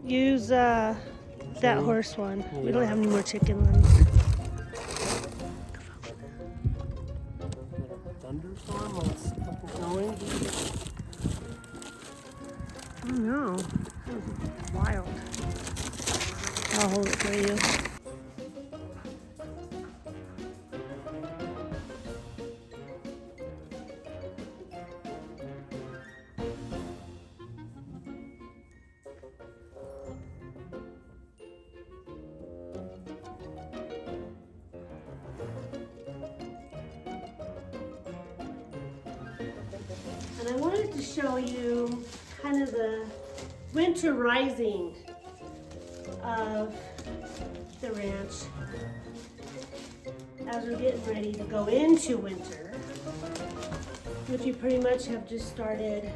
Use that horse one. We don't have any more chicken ones. Thunderstorm, let's get going. Oh no, that was wild. I'll hold it for you. And I wanted to show you kind of the winter rising of the ranch as we're getting ready to go into winter, which we pretty much have just started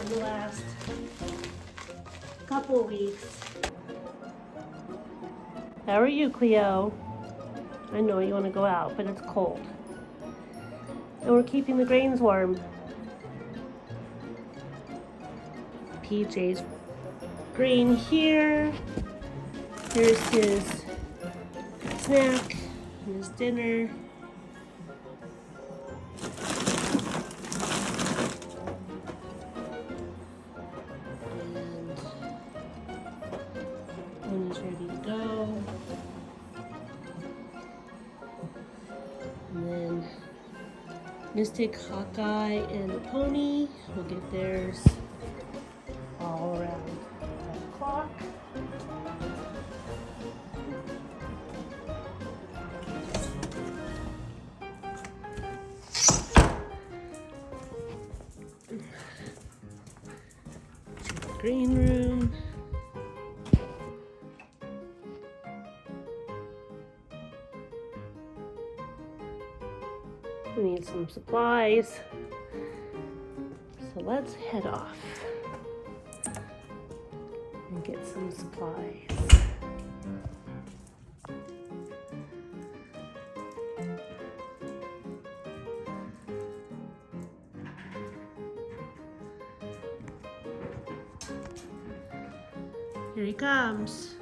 in the last couple weeks. How are you, Cleo? I know you want to go out, but it's cold. And we're keeping the grains warm. PJ's grain here. Here's his snack and his dinner. And when he's ready to go. And then Mystic, Hawkeye, and the pony will get theirs all around 5 o'clock. Green room. We need some supplies. So let's head off and get some supplies. Here he comes.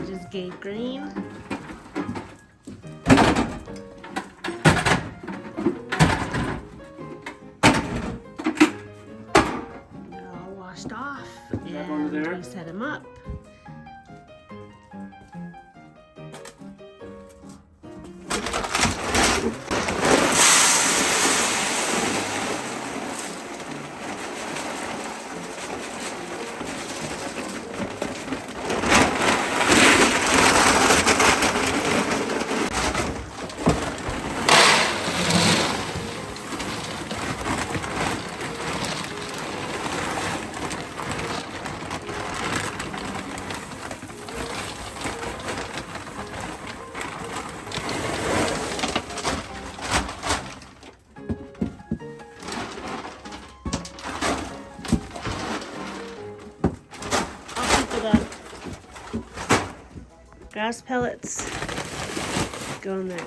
Just gave green. They're all washed off, and we set him up. Grass pellets go in there.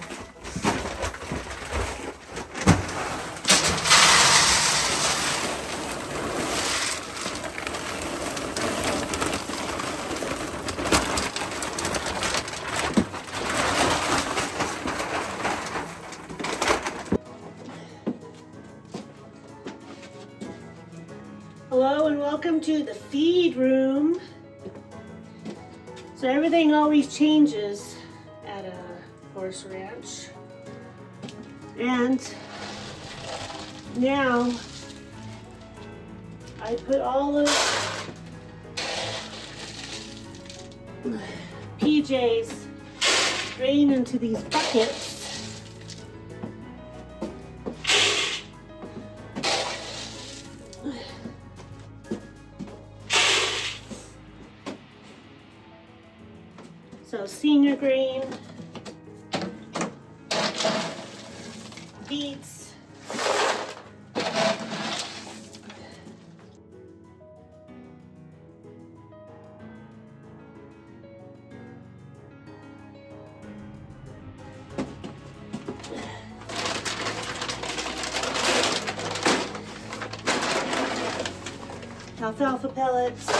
Hello and welcome to the feed room. So everything always changes at a horse ranch. And now I put all of PJ's grain into these buckets. So senior grain, beets, alfalfa pellets.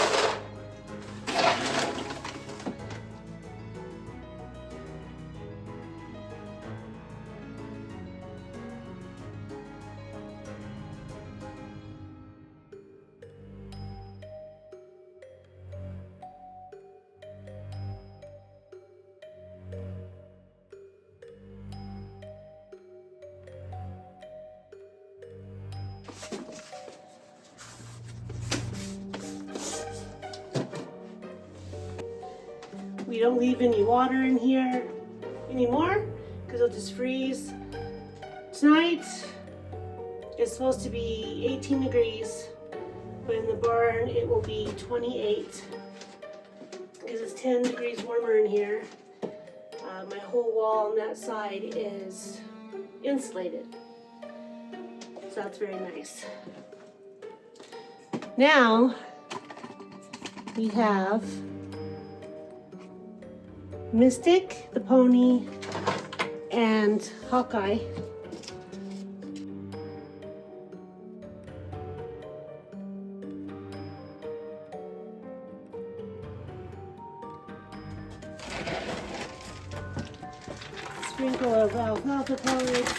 We don't leave any water in here anymore because it'll just freeze. Tonight it's supposed to be 18 degrees, but in the barn it will be 28 because it's 10 degrees warmer in here. My whole wall on that side is insulated, so that's very nice. Now we have Mystic, the pony, and Hawkeye. Sprinkle of alfalfa pellets.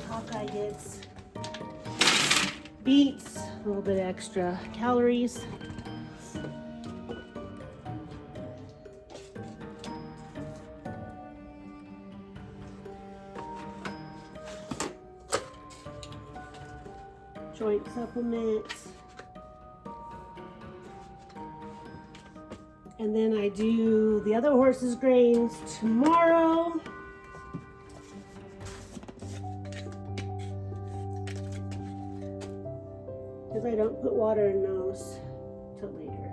Hawkeye gets beets, a little bit extra calories. Joint supplements. And then I do the other horse's grains tomorrow. Because I don't put water in those till later.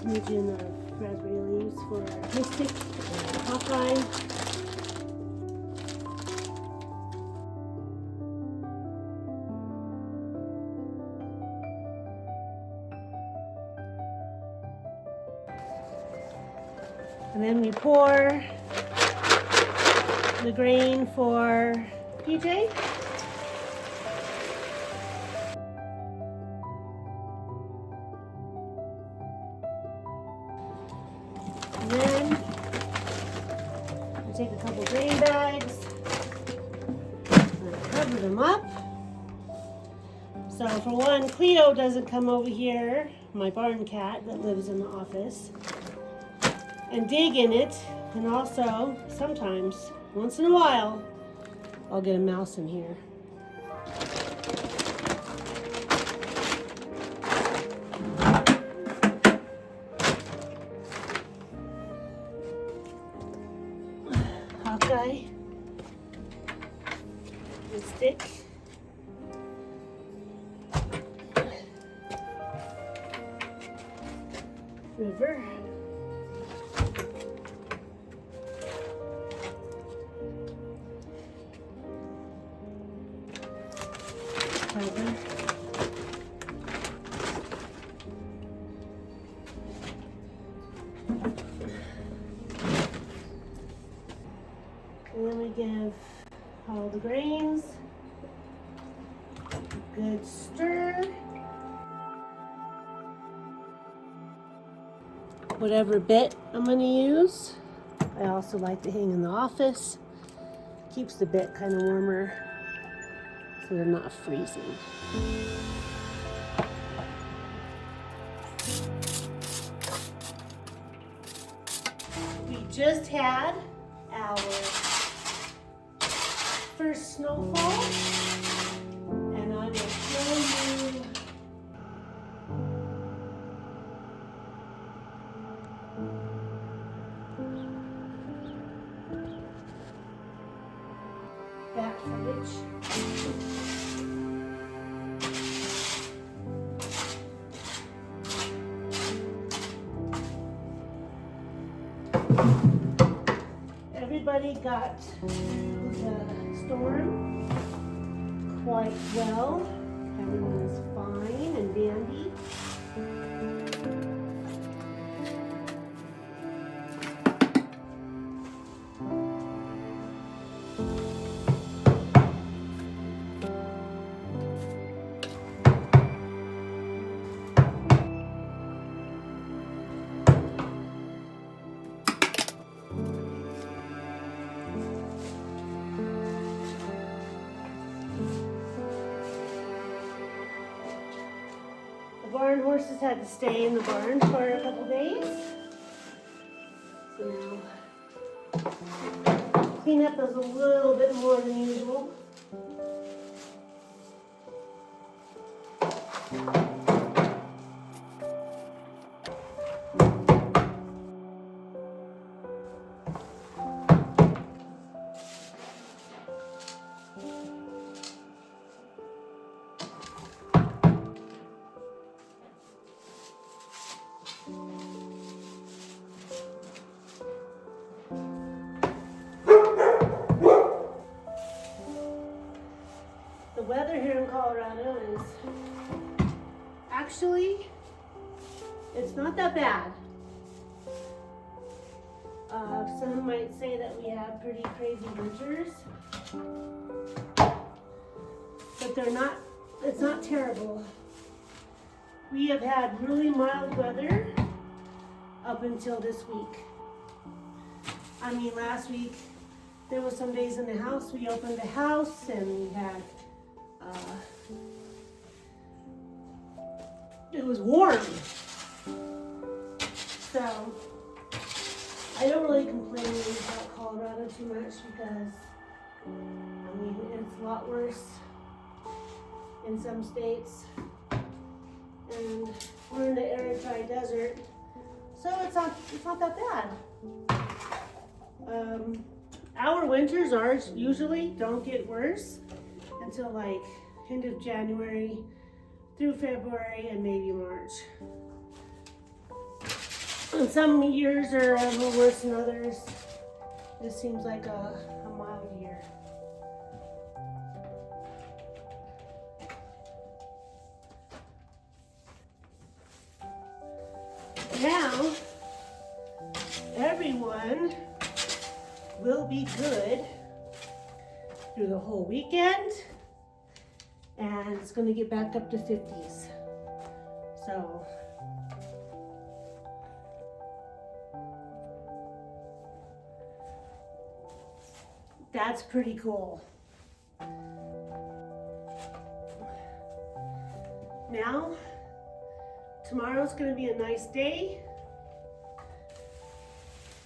Smidgen of raspberry leaves for Mystic, Hawkeye. And then we pour the grain for PJ. And then I take a couple grain bags and I cover them up. So for one, Cleo doesn't come over here, my barn cat that lives in the office, and dig in it. And also, sometimes, once in a while, I'll get a mouse in here. Hawkeye, Mystic, River, Tiger, and then we give all the grains a good stir. Whatever bit I'm going to use, I also like to hang in the office. Keeps the bit kind of warmer so they're not freezing. We just had our first snowfall, and I will show you back footage. Everybody got the storm quite well. Everyone is fine and dandy. The barn horses had to stay in the barn for a couple days. So now cleanup is a little bit more than usual. The weather here in Colorado is actually, it's not that bad. Some might say that we have pretty crazy winters, but it's not terrible. We have had really mild weather up until this week. I mean, last week, there was some days in the house, we opened the house and we had, it was warm. So, I don't really complain about Colorado too much because, I mean, it's a lot worse in some states. And we're in the arid dry desert, so it's not that bad. Our winters, ours usually don't get worse until like end of January through February and maybe March. And some years are a little worse than others. This seems like a mild year. Now, everyone will be good through the whole weekend, and it's going to get back up to 50s. So, that's pretty cool. Now, tomorrow's going to be a nice day.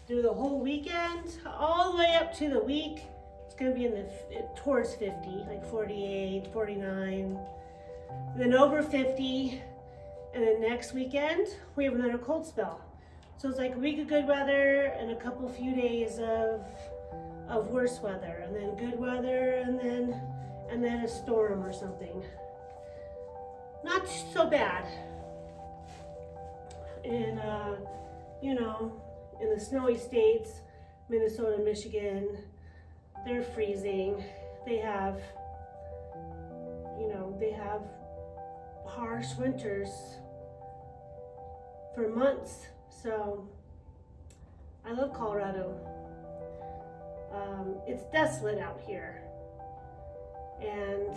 Through the whole weekend, all the way up to the week, it's going to be towards 50, like 48, 49, then over 50, and then next weekend, we have another cold spell. So it's like a week of good weather and a few days of worse weather, and then good weather, and then a storm or something. Not so bad. And, you know, in the snowy states, Minnesota, Michigan, they're freezing. They have harsh winters for months. So I love Colorado. It's desolate out here. And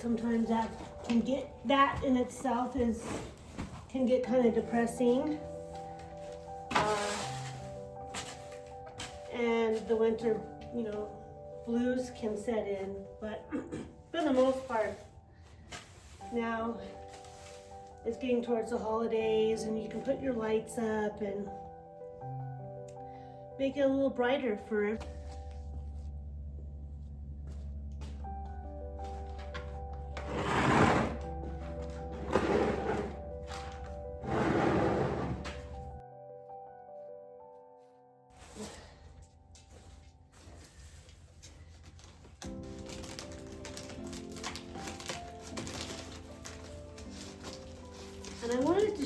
sometimes that in itself can get kind of depressing. And the winter, blues can set in, but for the most part, now it's getting towards the holidays and you can put your lights up and make it a little brighter for it.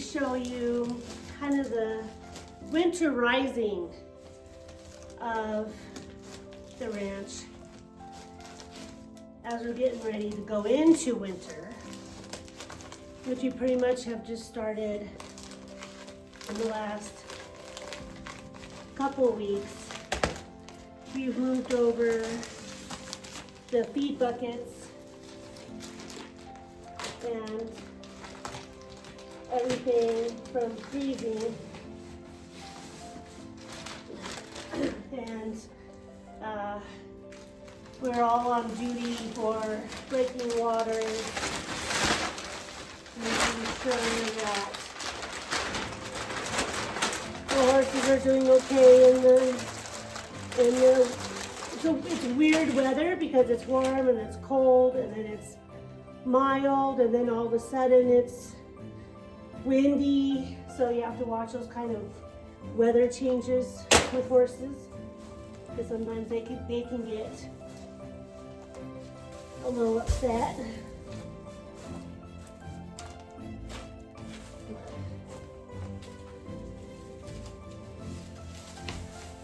show you kind of the winter rising of the ranch as we're getting ready to go into winter, which we pretty much have just started in the last couple of weeks. We've moved over the feed buckets and everything from freezing, and we're all on duty for breaking water, making sure that the horses are doing okay in the so it's weird weather because it's warm and it's cold and then it's mild and then all of a sudden it's windy, so you have to watch those kind of weather changes with horses because sometimes they can get a little upset.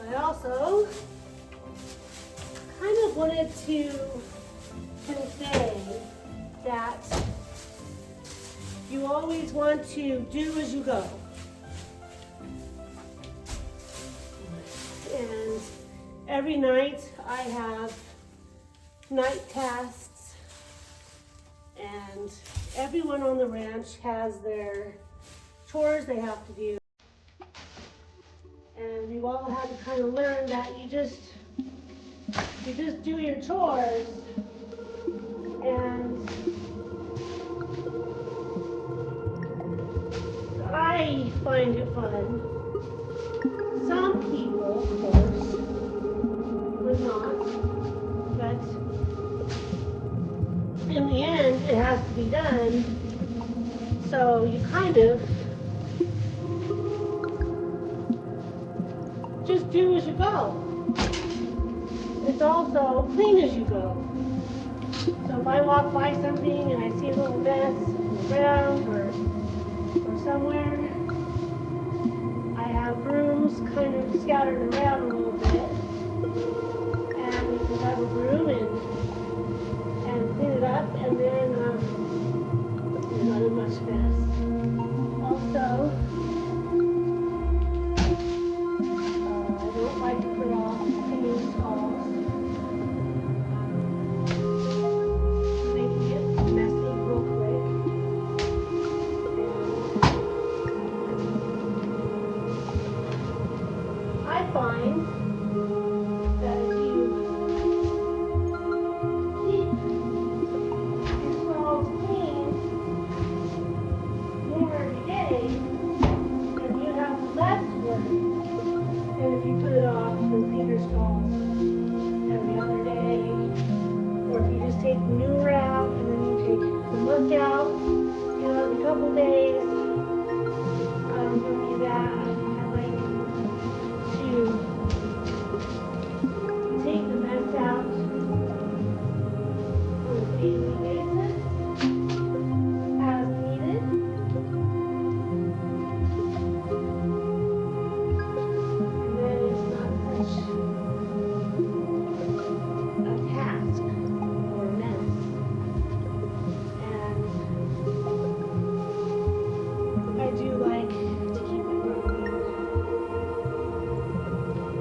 I also kind of wanted to convey that you always want to do as you go. And every night I have night tasks, and everyone on the ranch has their chores they have to do. And you all had to kind of learn that you just do your chores, and I find it fun. Some people, of course, would not, but in the end, it has to be done. So you kind of just do as you go. It's also clean as you go. So if I walk by something and I see a little mess around or somewhere, I have brooms kind of scattered around a little bit, and you can grab a broom and clean it up, and then there's not as much mess. Also, I don't like to put off cleaning stalls. They can get messy real quick. I find that if you keep your stalls clean more every day, then you have less work than if you put it off and clean your stalls every other day, or if you just take the manure out and then you take the muck out, every couple days. Doing that, I like to take the mess out on a daily basis as needed. And then it's not such a task or a mess. And I do like to keep it moving.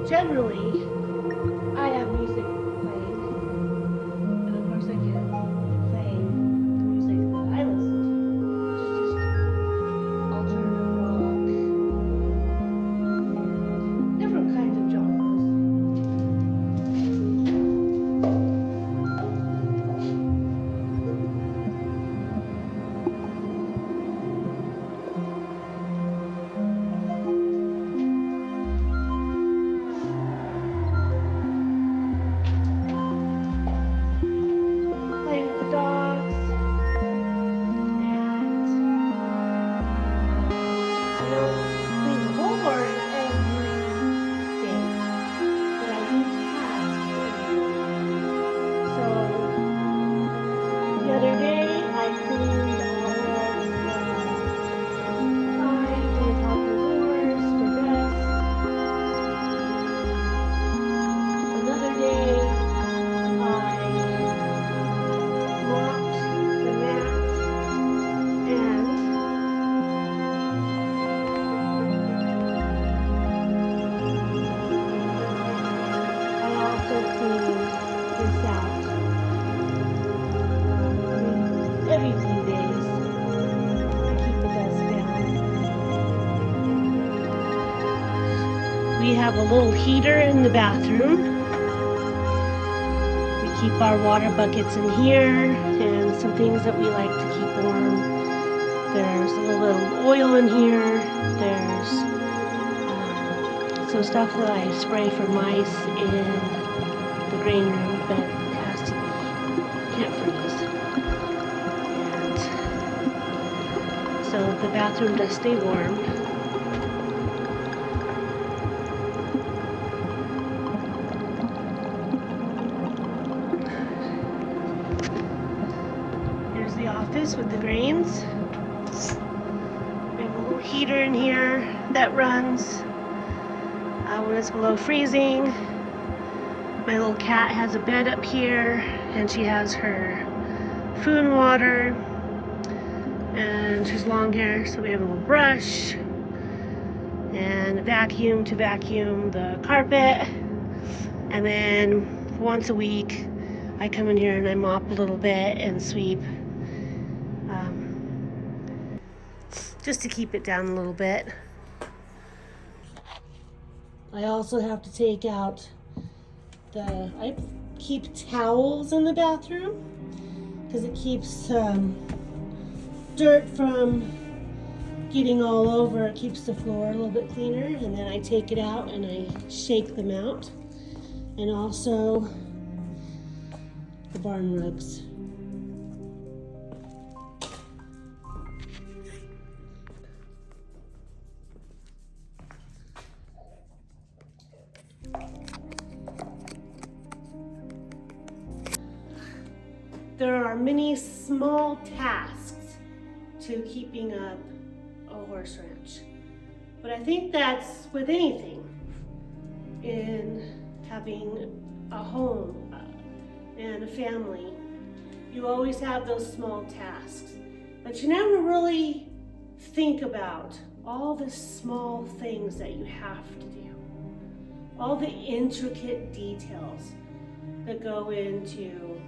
Generally, I have music playing, and of course I can play the music that I listen to, which is just alternative rock and different kinds of genres. still cleaning this out every few days to keep the dust down. We have a little heater in the bathroom. We keep our water buckets in here and some things that we like to keep warm. There's a little bit of oil in here. There's some stuff that I spray for mice in the grain room, but it has to be, can't freeze. And so the bathroom does stay warm. Here's the office with the grains. We have a little heater in here that runs when it's below freezing. My little cat has a bed up here, and she has her food and water, and she's long hair, so we have a little brush and a vacuum to vacuum the carpet. And then once a week I come in here and I mop a little bit and sweep, just to keep it down a little bit. I also have to take out I keep towels in the bathroom because it keeps dirt from getting all over. It keeps the floor a little bit cleaner, and then I take it out and I shake them out. And also the barn rugs. There are many small tasks to keeping up a horse ranch. But I think that's with anything in having a home and a family. You always have those small tasks, but you never really think about all the small things that you have to do, all the intricate details that go into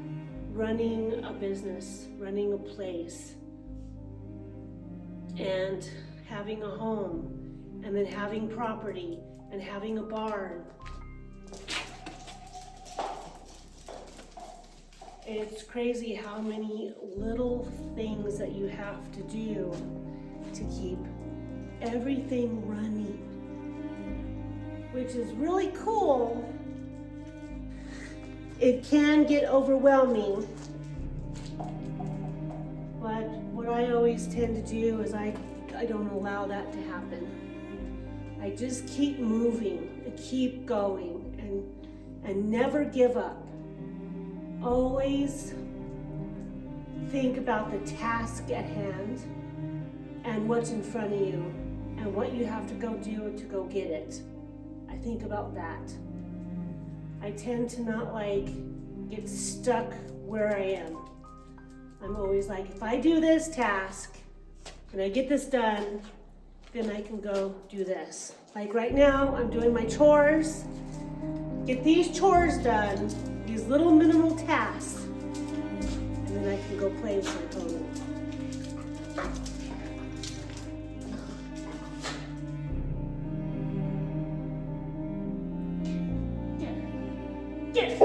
running a business, running a place, and having a home, and then having property, and having a barn. It's crazy how many little things that you have to do to keep everything running, which is really cool. It can get overwhelming, but what I always tend to do is I don't allow that to happen. I just keep moving and keep going and never give up. Always think about the task at hand and what's in front of you and what you have to go do to go get it. I think about that. I tend to not get stuck where I am. I'm always like, if I do this task and I get this done, then I can go do this. Like right now, I'm doing my chores. Get these chores done, these little minimal tasks, and then I can go play with my pony. Get